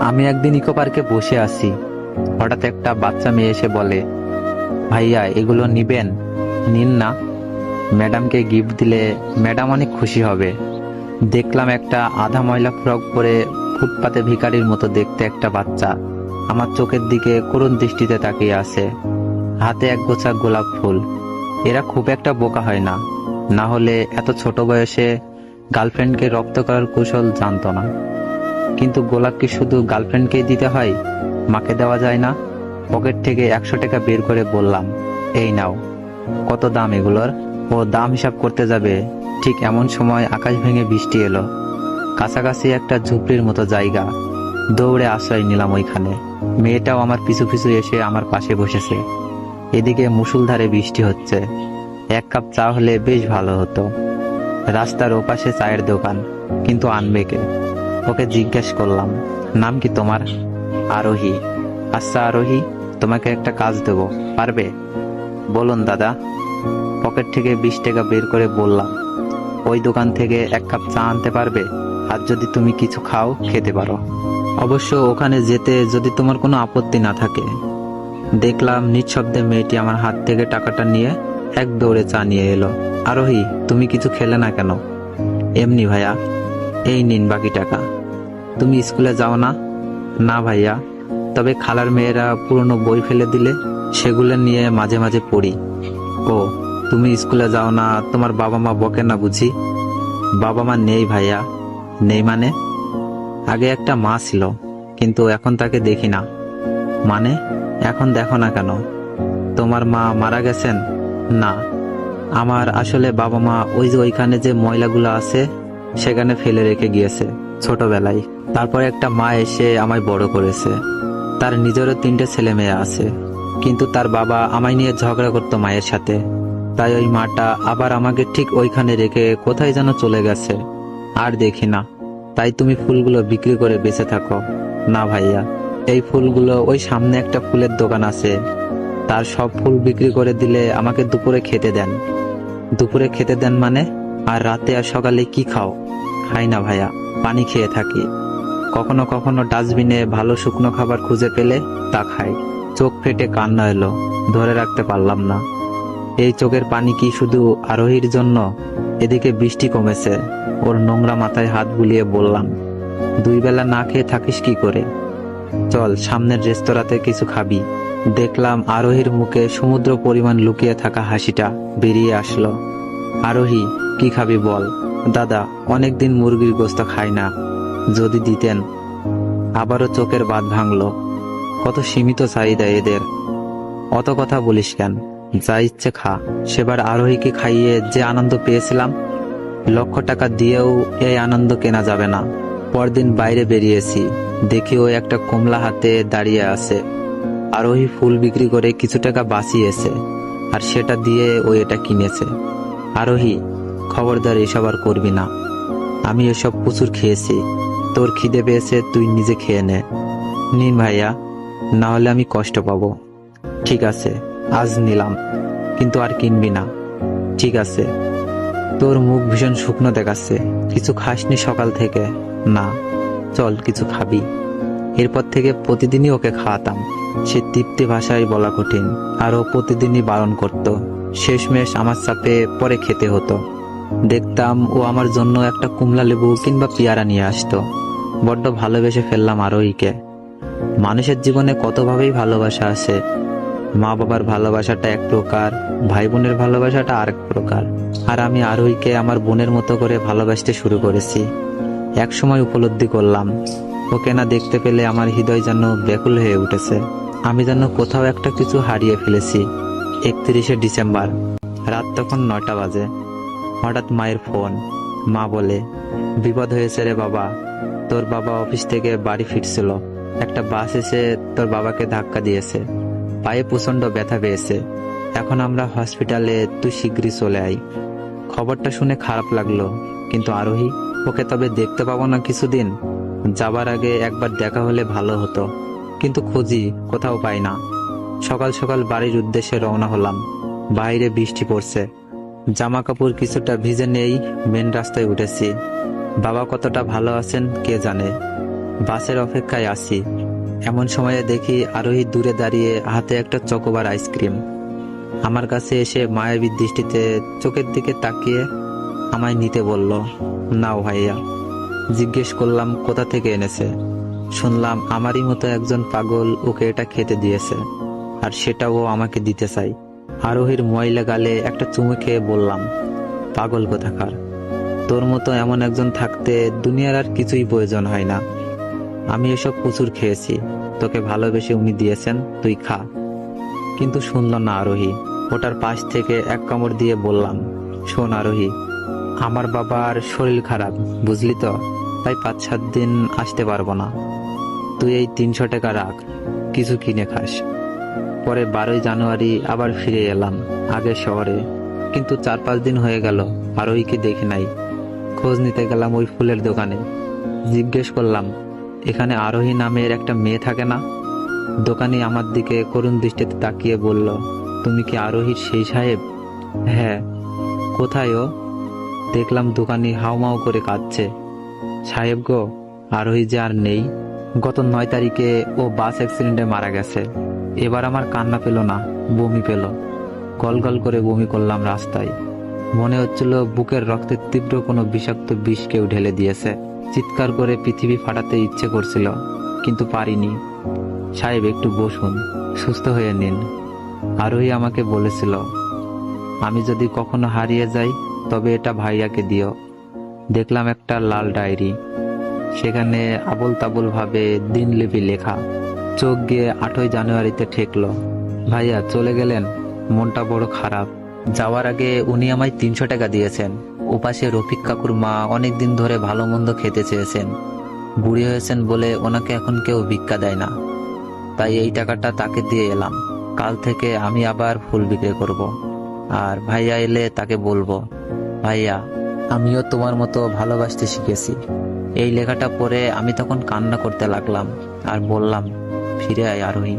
আমি একদিন ইকো পার্কে বসে আছি। হঠাৎ একটা বাচ্চা মেয়ে এসে বলে, ভাইয়া এগুলো নিবেন? নিন না, ম্যাডামকে গিফট দিলে ম্যাডাম অনেক খুশি হবে। দেখলাম একটা আধা ময়লা ফ্রক পরে ফুটপাতে ভিখারির মতো দেখতে একটা বাচ্চা আমার চোখের দিকে করুণ দৃষ্টিতে তাকিয়ে আছে, হাতে এক গোছা গোলাপ ফুল। এরা খুব একটা বোকা হয় না, না হলে এত ছোট বয়সে গার্লফ্রেন্ডকে রপ্ত করার কৌশল জানতো না। কিন্তু গোলাপ কি শুধু গার্লফ্রেন্ডকেই দিতে হয়? মাকে দেওয়া যায় না? পকেট থেকে 100 টাকা বের করে বললাম, এই নাও। কত দাম এগুলোর? ও দাম হিসাব করতে যাবে, ঠিক এমন সময় আকাশ ভেঙে বৃষ্টি এলো। কাছাকাছি একটা ঝুপড়ির মতো জায়গা, দৌড়ে আশ্রয় নিলাম ওইখানে। মেয়েটাও আমার পিছু পিছু এসে আমার পাশে বসেছে। এদিকে মুষলধারে বৃষ্টি হচ্ছে। এক কাপ চা হলে বেশ ভালো হতো। রাস্তার ওপাশে চায়ের দোকান, কিন্তু আনবে কে? ওকে জিজ্ঞেস করলাম, নাম কি তোমার? আরোহী। আচ্ছা আরোহী, তোমাকে একটা কাজ দেব, পারবে? বলুন দাদা। পকেট থেকে 20 টাকা বের করে বললাম, ওই দোকান থেকে এক কাপ চা আনতে পারবে? আর যদি তুমি কিছু খাও, খেতে পারো, অবশ্য ওখানে যেতে যদি তোমার কোনো আপত্তি না থাকে। দেখলাম নিঃশব্দে মেয়েটি আমার হাত থেকে টাকাটা নিয়ে এক দৌড়ে চা নিয়ে এলো। আরোহী, তুমি কিছু খেলে না কেন? এমনি ভাইয়া। এই নিন বাকি টাকা। তুমি স্কুলে যাও না? না ভাইয়া, তবে খালার মেয়েরা পুরনো বই ফেলে দিলে সেগুলো নিয়ে মাঝে মাঝে পড়ি। ও, তুমি স্কুলে যাও না, তোমার বাবা মা বকে না বুঝি? বাবা মা নেই ভাইয়া। নেই মানে? আগে একটা মা ছিল, কিন্তু এখন তাকে দেখি না। মানে? এখন দেখো না কেন? তোমার মা মারা গেছেন? না, আমার আসলে বাবা মা ওই যে ওইখানে যে ময়লাগুলো আছে সেখানে ফেলে রেখে গিয়েছে ছোটবেলায়। তারপরে একটা মা এসে আমায় বড় করেছে। তার নিজেরও 3টে ছেলে মেয়ে আছে, কিন্তু তার বাবা আমায় নিয়ে ঝগড়া করতো মায়ের সাথে। তাই ওই মাটা আবার আমাকে ঠিক ওইখানে রেখে কোথায় যেন চলে গেছে। আর দেখি না। তাই তুমি ফুলগুলো বিক্রি করে বেঁচে থাকো। না ভাইয়া, এই ফুলগুলো ওই সামনে একটা ফুলের দোকান আছে, তার সব ফুল বিক্রি করে দিলে আমাকে দুপুরে খেতে দেন। দুপুরে খেতে দেন মানে? আর রাতে আর সকালে কি খাও? খাই না ভাইয়া, পানি খেয়ে থাকি। কখনো কখনো ডাস্টবিনে ভালো শুকনো খাবার খুঁজে পেলে তা খাই। চোখ ফেটে কান্না এলো, ধরে রাখতে পারলাম না। এই চোখের পানি কি শুধু আরোহীর জন্য? এদিকে বৃষ্টি কমেছে। ওর নোংরা মাথায় হাত বুলিয়ে বললাম, 2 বেলা না খেয়ে থাকিস কি করে? চল সামনের রেস্তোরাঁতে কিছু খাবি। দেখলাম আরোহীর মুখে সমুদ্র পরিমাণ লুকিয়ে থাকা হাসিটা বেরিয়ে আসলো। আরোহী, কি খাবি বল? দাদা, অনেকদিন মুরগির গোস্ত খাই না, যদি দিতেন। আবারও চোখের বাঁধ ভাঙলো। কত সীমিত চাহিদা এদের। অত কথা বলিস কেন? যা ইচ্ছে খা। সেবার আরোহীকে খাইয়ে যে আনন্দ পেয়েছিলাম, লক্ষ টাকা দিয়েও এই আনন্দ কেনা যাবে না। পরদিন বাইরে বেরিয়েছি, দেখি ও একটা কমলা হাতে দাঁড়িয়ে আছে। আরোহী ফুল বিক্রি করে কিছু টাকা বাঁচিয়েছে, আর সেটা দিয়ে ও এটা কিনেছে। আরোহী, খবরদার এসব আর করবি না। আমি এসব প্রচুর খেয়েছি। তোর খিদে পেয়েছে, তুই নিজে খেয়ে নে। নিন ভাইয়া, না হলে আমি কষ্ট পাবো। ঠিক আছে, আজ নিলাম, কিন্তু আর কিনবি না। ঠিক আছে। তোর মুখ ভীষণ শুকনো দেখাচ্ছে, কিছু খাসনি সকাল থেকে? না। চল কিছু খাবি। এরপর থেকে প্রতিদিনই ওকে খাওয়াতাম। সে তৃপ্তি ভাষায় বলা কঠিন, আর ও প্রতিদিনই বারণ করত। শেষমেশ আমার চাপে পরে খেতে হতো। দেখতাম ও আমার জন্য একটা কমলা লেবু কিংবা পেয়ারা নিয়ে আসতো। বড্ড ভালোবেসে ফেললাম আরোহীকে। মানুষের জীবনে কতভাবেই ভালোবাসা আছে। মা বাবার ভালোবাসাটা এক প্রকার, ভাই বোনের ভালোবাসাটা আরেক প্রকার। আর আমি আরোহীকে আমার বোনের মতো করে ভালোবাসতে শুরু করেছি। এক সময় উপলব্ধি করলাম, ওকে না দেখতে পেলে আমার হৃদয় যেন ব্যাকুল হয়ে উঠেছে। আমি যেন কোথাও একটা কিছু হারিয়ে ফেলেছি। 31শে ডিসেম্বর, রাত তখন 9টা বাজে। হঠাৎ মায়ের ফোন। মা বলে, বিপদ হয়েছে রে বাবা। তোর বাবা অফিস থেকে বাড়ি ফিরছিল, একটা বাস এসে তোর বাবাকে ধাক্কা দিয়েছে। পায়ে প্রচন্ড ব্যথা পেয়েছে। এখন আমরা হসপিটালে, তুই শীঘ্রই চলে আয়। খবরটা শুনে খারাপ লাগলো, কিন্তু আরোহী, ওকে তবে দেখতে পাবো না কিছুদিন? যাবার আগে একবার দেখা হলে ভালো হতো, কিন্তু খুঁজি, কোথাও পাই না। সকাল সকাল বাড়ির উদ্দেশ্যে রওনা হলাম। বাইরে বৃষ্টি পড়ছে, জামা কাপড় কিছুটা ভিজে নেই। মেন রাস্তায় উঠেছি। বাবা কতটা ভালো আছেন কে জানে। বাসের অপেক্ষায় আছি, এমন সময়ে দেখি আরোহী দূরে দাঁড়িয়ে হাতে একটা চকোবার আইসক্রিম। আমার কাছে এসে মায়াবী দৃষ্টিতে চোখের দিকে তাকিয়ে আমায় নিতে বলল, নাও ভাইয়া। জিজ্ঞেস করলাম কোথা থেকে এনেছে। শুনলাম আমারই মতো একজন পাগল ওকে এটা খেতে দিয়েছে, আর সেটাও আমাকে দিতে চাই। আরোহীর ময়লা গালে একটা চুমু খেয়ে বললাম, পাগল কোথাকার, তোর মতো এমন একজন থাকতে দুনিয়ার আর কিছুই প্রয়োজন হয় না। আমি এসব প্রচুর খেয়েছি, তোকে ভালোবেসে উনি দিয়েছেন, তুই খা। কিন্তু শুনল না আরোহী। ওটার পাশ থেকে এক কামড় দিয়ে বললাম, শোন আরোহী, আমার বাবার শরীর খারাপ, বুঝলি তো, তাই 5-7 দিন আসতে পারবো না। তুই এই 300 টাকা রাখ, কিছু কিনে খাস। পরে 12ই জানুয়ারি আবার ফিরে এলাম আগের শহরে, কিন্তু 4-5 দিন হয়ে গেল আরোহীকে দেখি নাই। খোঁজ নিতে গেলাম ওই ফুলের দোকানে। জিজ্ঞেস করলাম, এখানে আরোহী নামের একটা মেয়ে থাকে না? দোকানি আমার দিকে করুণ দৃষ্টিতে তাকিয়ে বলল, তুমি কি আরোহীর সেই সাহেব? হ্যাঁ। কোথায় ও? দেখলাম দোকানি হাউমাউ করে কাঁদছে। সাহেব গো, আরোহী যে আর নেই। গত 9 তারিখে ও বাস অ্যাক্সিডেন্টে মারা গেছে। এবার আমার কান্না পেল না, বমি পেল। গল গল করে বমি করলাম রাস্তায়। মনে হচ্ছিল বুকের রক্তে তীব্র কোনো বিষাক্ত বিষ কেউ ঢেলে দিয়েছে। চিৎকার করে পৃথিবী ফাটাতে ইচ্ছে করছিল, কিন্তু পারিনি। সাহেব একটু বসুন, সুস্থ হয়ে নিন। আরোহী আমাকে বলেছিল, আমি যদি কখনো হারিয়ে যাই তবে এটা ভাইয়াকে দিও। দেখলাম একটা লাল ডায়েরি, সেখানে আবোল তাবোল ভাবে দিনলিপি লেখা। চোখ গিয়ে 8ই জানুয়ারিতে ঠেকলো। ভাইয়া চলে গেলেন, মনটা বড় খারাপ। যাওয়ার আগে উনি আমায় 300 টাকা দিয়েছেন। ওপাশে রফিক কাকুর মা অনেকদিন ধরে ভালো মন্দ খেতে চেয়েছেন। বুড়ি হয়েছেন বলে ওনাকে এখন কেউ ভিক্ষা দেয় না, তাই এই টাকাটা তাকে দিয়ে এলাম। কাল থেকে আমি আবার ফুল বিক্রি করব, আর ভাইয়া এলে তাকে বলবো, ভাইয়া আমিও তোমার মতো ভালোবাসতে শিখেছি। এই লেখাটা পড়ে আমি তখন কান্না করতে লাগলাম আর বললাম, ফিরে আয় আরোহী।